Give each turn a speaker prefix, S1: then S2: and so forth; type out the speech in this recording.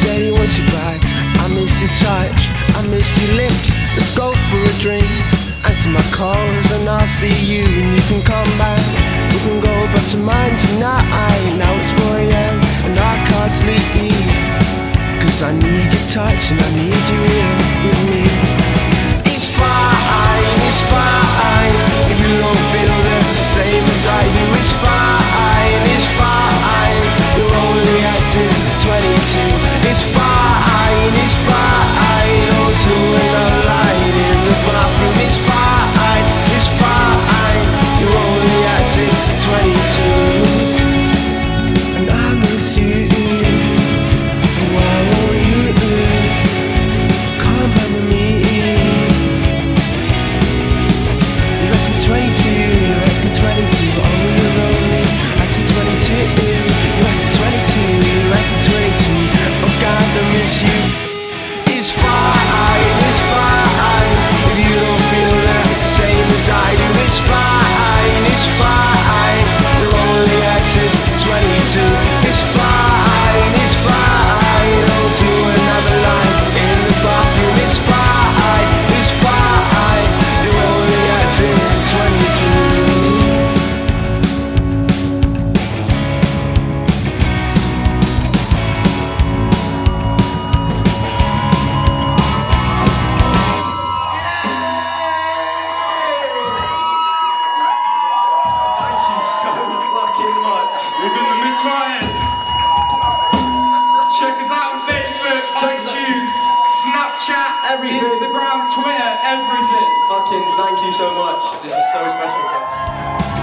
S1: say you want you back. I miss your touch, I miss your lips. Let's go for a drink. Answer my calls and I'll see you and you can come back. We can go back to mine tonight. Now it's 4 AM and I can't sleep, 'cause I need your touch and I need you here with me. It's fine if you don't feel the same as I do. It's fine, you're only acting 22. It's fine, oh, to another light in the bathroom. It's fine, you're only acting 22. And I miss you, why won't you come back with me? You're acting 22, oh you're only acting 22. You're acting 22, oh God I miss you. It's fine, if you don't feel the same as I do. It's fine, you're only acting 22. It's fine, oh do another line in the bathroom. It's fine, you're only acting 22.
S2: Thank you so fucking much.
S3: We've been the Misfires. Check us out on Facebook, iTunes, Snapchat,
S2: Everything.
S3: Instagram, Twitter, everything.
S2: Fucking thank you so much. This is so special to us.